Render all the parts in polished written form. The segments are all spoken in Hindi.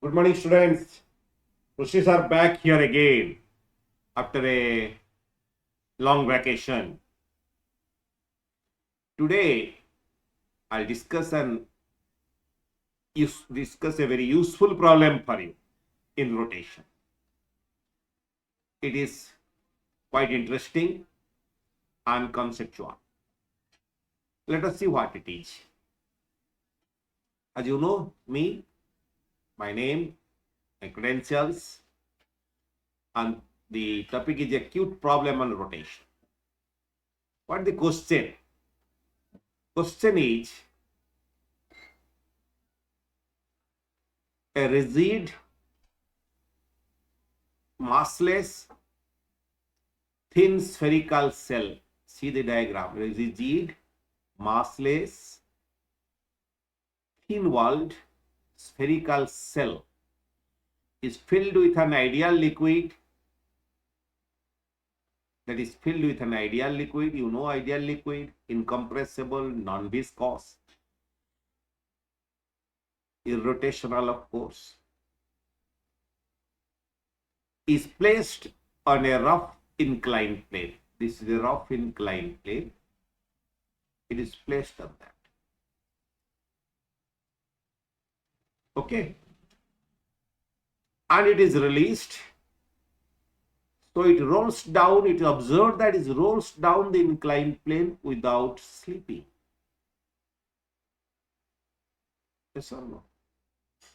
Good morning, students. Pushis are back here again after a long vacation. Today, I'll discuss a very useful problem for you in rotation. It is quite interesting and conceptual. Let us see what it is. As you know, me, my name, my credentials, and the topic is acute problem on rotation. What the question? Question is a rigid, massless, thin spherical cell. See the diagram. Rigid, massless, thin-walled spherical cell is filled with an ideal liquid. That is filled with an ideal liquid. You know ideal liquid, incompressible, non-viscous, irrotational, of course, is placed on a rough inclined plane. This is a rough inclined plane. It is placed on that. Okay. And it is released. So it rolls down. It is observed that it rolls down the inclined plane without slipping. Yes or no?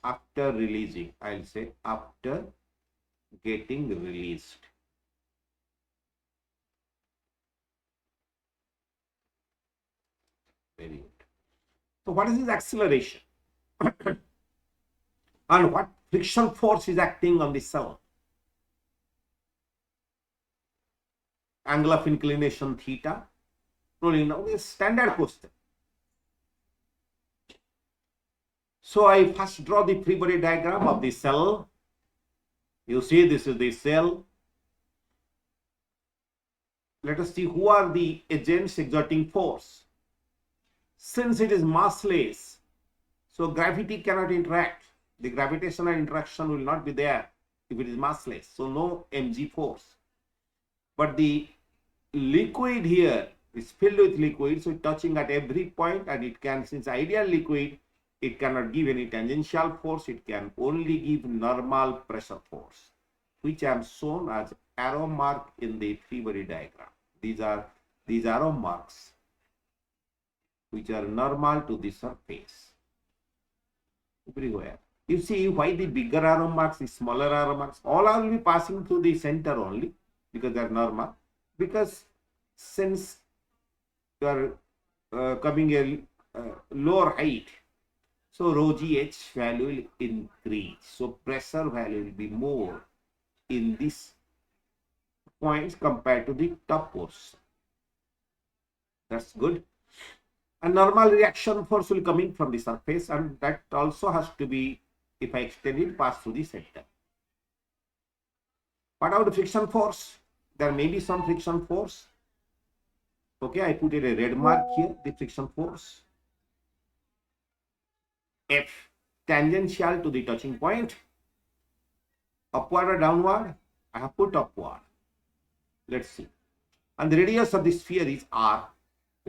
After releasing, I'll say after getting released. Very good. So what is this acceleration? And what friction force is acting on the cell? Angle of inclination theta. Rolling down is standard question. So I first draw the free body diagram of the cell. You see, this is the cell. Let us see who are the agents exerting force. Since it is massless, so gravity cannot interact. The gravitational interaction will not be there if it is massless. So no mg force. But the liquid here is filled with liquid, so touching at every point, and it can, since ideal liquid, it cannot give any tangential force. It can only give normal pressure force, which I am shown as arrow mark in the free body diagram. These are these arrow marks which are normal to the surface everywhere. You see why the bigger arrow marks, the smaller arrow marks, all are will be passing through the center only because they are normal. Because since you are coming a lower height, so rho gh value will increase. So pressure value will be more in these points compared to the top portion. That's good. A normal reaction force will come in from the surface, and that also has to be, if I extend it, pass through the center. What about the friction force? There may be some friction force. Okay, I put it a red mark here, the friction force. F, tangential to the touching point. Upward or downward? I have put upward. Let's see. And the radius of the sphere is R.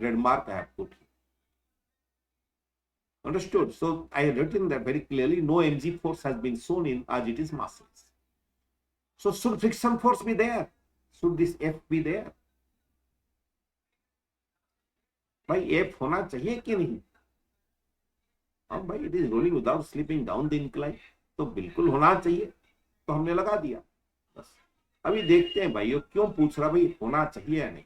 Red mark I have put here. Understood? So I have written that very clearly. No mg force has been shown in as it is massless. So should friction force be there? Should this F be there? भाई F होना चाहिए कि नहीं? हाँ भाई, it is rolling without slipping down the incline, तो बिल्कुल होना चाहिए, तो हमने लगा दिया बस. अभी देखते हैं भाई क्यों पूछ रहा, भाई होना चाहिए या नहीं.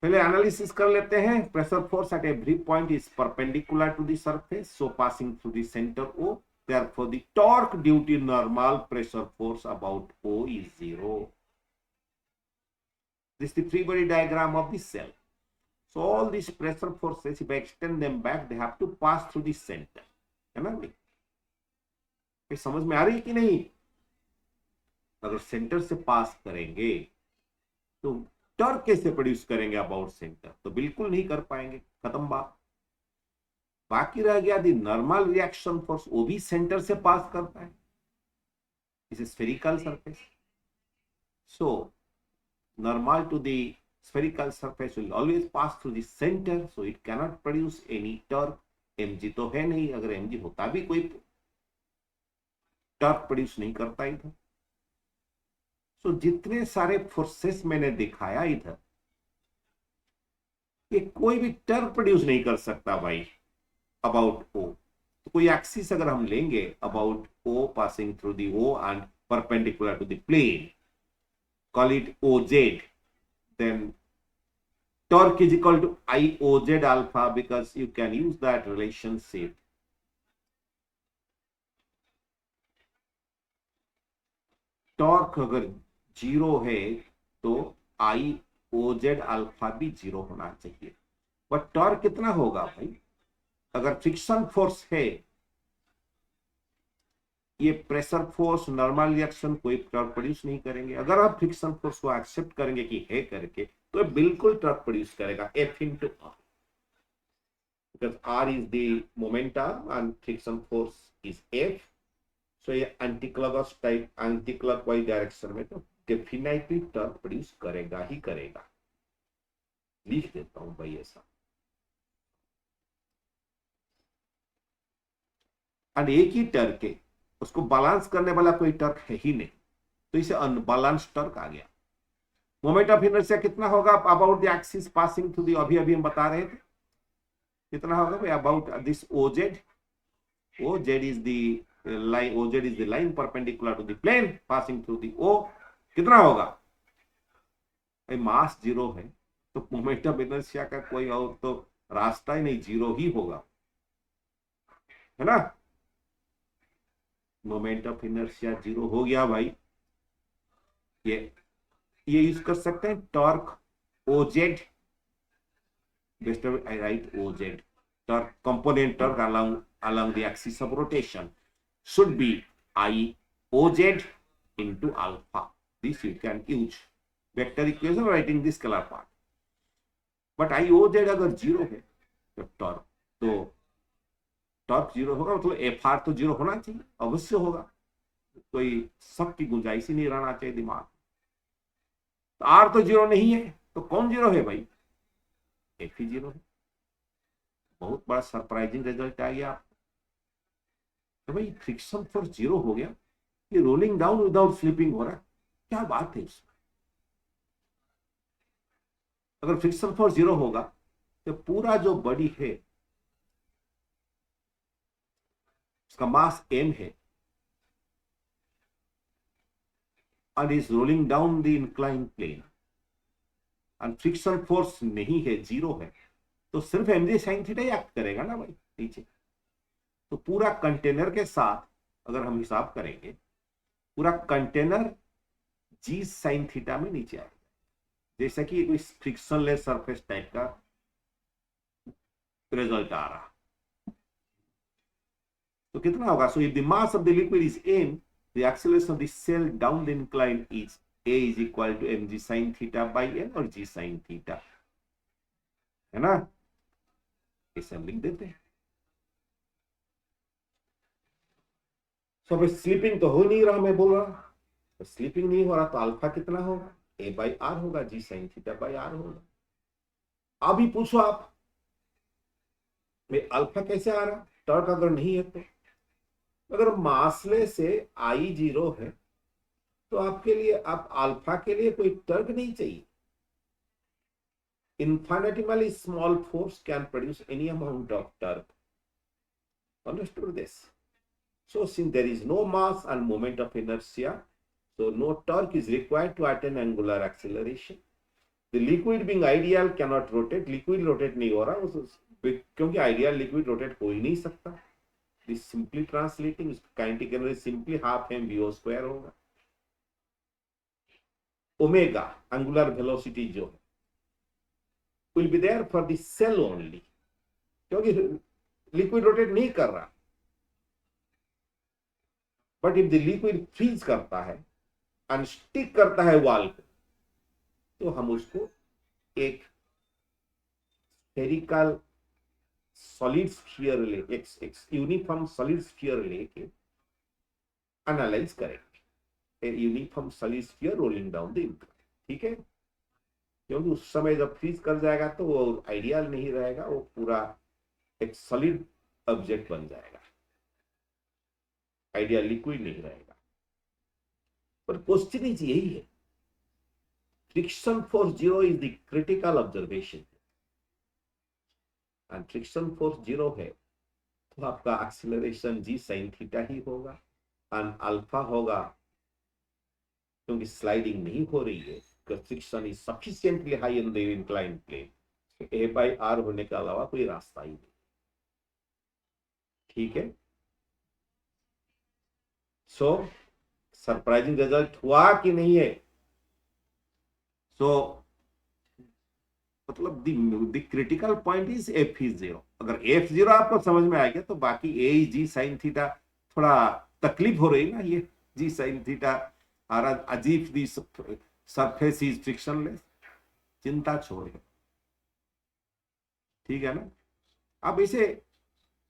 पहले एनालिसिस कर लेते हैं. Pressure force at every point is perpendicular to the surface, so passing through the centre O. Therefore, the torque due to normal pressure force about O is 0. This is the free body diagram of the cell. So all these pressure forces, if I extend them back, they have to pass through the center. है ना भाई? ये समझ में आ रही है कि नहीं? अगर सेंटर से पास करेंगे तो टॉर्क कैसे प्रोड्यूस करेंगे अबाउट सेंटर? तो बिल्कुल नहीं कर पाएंगे. खत्म बात. बाकी रह गया दी नॉर्मल रिएक्शन फोर्स, वो भी सेंटर से पास करता है, इस spherical surface. So normal to the spherical surface will always pass through the center, so it cannot produce any torque. mg तो है नहीं, अगर mg होता भी कोई टॉर्क प्रोड्यूस नहीं करता इधर। सो जितने सारे फोर्सेस मैंने दिखाया इधर, ये कोई भी टॉर्क प्रोड्यूस नहीं कर सकता भाई अबाउट ओ। तो कोई एक्सिस अगर हम लेंगे about O passing through the O and perpendicular to the plane, call it OZ, then torque is equal to IOZ alpha, because you can use that relationship. Torque अगर जीरो है तो IOZ अल्फा भी जीरो होना चाहिए। बट टॉर्क कितना होगा भाई? अगर फ्रिक्शन फोर्स है, ये प्रेशर फोर्स नॉर्मल रिएक्शन कोई टॉर्क प्रोड्यूस नहीं करेंगे। अगर आप फ्रिक्शन फोर्स को एक्सेप्ट करेंगे कि है करके, तो बिल्कुल टॉर्क प्रोड्यूस करेगा, F into R, because R is the momentum and friction force is F. So ये एंटीक्लॉकवाइज टाइप, एंटीक्लॉकवाइज डायरेक्शन में तो डेफिनेटली टॉर्क प्रोड्यूस करेगा ही करेगा। लिख देता हूं भाई ऐसा। और एक ही टर्क है, उसको बैलेंस करने वाला कोई टर्क है ही नहीं, तो इसे अनबैलेंस टर्क आ गया। मोमेंट ऑफ इनर्शिया कितना होगा about the axis passing through the, अभी हम बता रहे थे कितना होगा भाई about this OZ। OZ is the line, OZ is the line perpendicular to the plane passing through the O। कितना होगा भाई? मास जीरो है तो मोमेंट ऑफ इनर्शिया का कोई और तो रास्ता ही नहीं, जीरो ही होगा, है ना। मोमेंट ऑफ इनर्शिया जीरो हो गया भाई। ये यूज कर सकते हैं torque OZ, best I right OZ, torque component torque along the axis of rotation should be IOZ into alpha. This you can use vector equation writing this color part. But IOZ अगर जीरो है तो टॉर्क जीरो होगा, मतलब FR तो जीरो होना चाहिए, अवश्य होगा, कोई शक की गुंजाइश ही नहीं रहना चाहिए दिमाग। तो R तो जीरो नहीं है तो कौन जीरो है भाई? F ही जीरो है। बहुत बड़ा सरप्राइजिंग रिजल्ट आ गया आपको। तो भाई फ्रिक्शन फोर्स जीरो हो गया, ये रोलिंग डाउन विदाउट स्लिपिंग हो रहा है, क्या बात है इसमें? अगर फ्रिक्शन फोर्स जीरो होगा तो पूरा जो बॉडी है उसका मास m है and is rolling down the inclined plane and friction force नहीं है, जीरो है, तो सिर्फ mg sin थीटा ही एक्ट करेगा ना भाई नीचे। तो पूरा कंटेनर के साथ अगर हम हिसाब करेंगे, पूरा कंटेनर g sin थीटा में नीचे आएगा, जैसा कि कोई फ्रिक्शनलेस सरफेस टाइप का रिजल्ट आ रहा। तो कितना होगा? So if the mass of the liquid is m, the acceleration of the cell down the incline is a is equal to mg sin theta by n और g sin theta, है ना। ऐसा लिख देते हैं। सब स्लीपिंग तो हो नहीं रहा, मैं बोल रहा तो स्लीपिंग नहीं हो रहा, तो अल्फा कितना होगा? a by r होगा, g sin theta by r होगा। अभी पूछो आप अल्फा कैसे आ रहा? टॉर्क अगर नहीं है तो, अगर मासले से I जीरो है तो आपके लिए, आप अल्फा के लिए कोई टर्क नहीं चाहिए। infinitesimally small force can produce any amount of torque. Understood this? So since there is no mass and moment of inertia, so no torque is required to attain angular acceleration. The liquid being ideal cannot rotate. Liquid rotate नहीं हो रहा क्योंकि ideal liquid rotate हो ही नहीं सकता। This simply translating kinetic energy simply half mvo square होगा। ओमेगा angular velocity जो है will be there for the cell only, क्योंकि लिक्विड रोटेट नहीं कर रहा। But if the liquid freeze करता है एंड स्टिक करता है वॉल पे, तो हम उसको एक स्फेरिकल सॉलिड स्फीयर लेके एक यूनिफॉर्म सॉलिड स्फीयर लेके एनालाइज करेंगे, uniform solid sphere rolling down the incline, ठीक है। क्योंकि उस समय जब फ्रीज कर जाएगा तो वो आइडियल नहीं रहेगा, वो पूरा एक सॉलिड ऑब्जेक्ट बन जाएगा, आइडियल लिक्विड नहीं रहेगा। पर क्वेश्चन इज यही है, friction force zero is the critical observation, and friction force zero है तो आपका एक्सीलरेशन जी साइन थीटा ही होगा, एंड अल्फा होगा क्योंकि स्लाइडिंग नहीं हो रही है, friction is sufficiently high in the inclined plane, A by R होने के अलावा कोई रास्ता ही नहीं, ठीक है। सो सरप्राइजिंग रिजल्ट हुआ कि नहीं है? सो मतलब the critical point is F is zero. अगर एफ जीरो आपको समझ में आ गया तो बाकी ए जी साइन थीटा थोड़ा तकलीफ हो रही ना, ये जी साइन थीटा और अजीब दी सरफेस इज फ्रिक्शनलेस, चिंता छोड़िए, ठीक है ना। आप इसे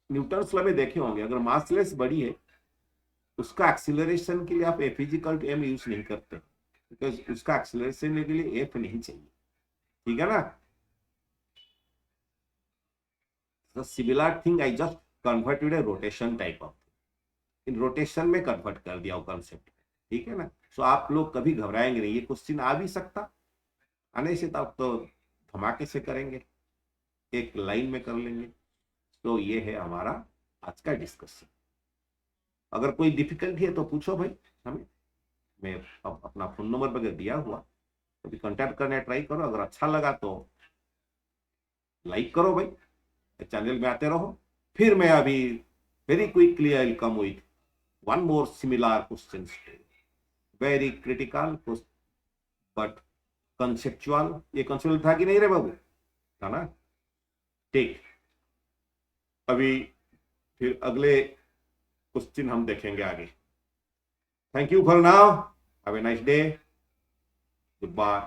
न्यूटन लॉ में देखे होंगे, अगर मासलेस बड़ी है उसका एक्सीलरेशन के लिए आप F is equal to M use नहीं करते, बिकॉज उसका एक्सीलरेशन के लिए एफ नहीं चाहिए, ठीक है ना। The similar thing I just converted a rotation type of in rotation में कन्वर्ट कर दिया वो कॉन्सेप्ट, ठीक है ना। सो आप लोग कभी घबराएंगे नहीं, ये क्वेश्चन आ भी सकता, आने से तब तो धमाके से करेंगे, एक लाइन में कर लेंगे। तो ये है हमारा आज का डिस्कशन। अगर कोई डिफिकल्टी है तो पूछो भाई हमें, मैं अपना फोन नंबर वगैरह दिया हुआ, कभी कांटेक्ट करने ट्राई करो। अगर अच्छा लगा तो लाइक करो भाई, चैनल में आते रहो। फिर मैं अभी very quickly I will come with one more similar question, very critical but conceptual. ये कंसेप्चुअल था कि नहीं रे बाबू, था ना, ठीक। अभी फिर अगले क्वेश्चन हम देखेंगे आगे। Thank you for now, have a nice day, good bye.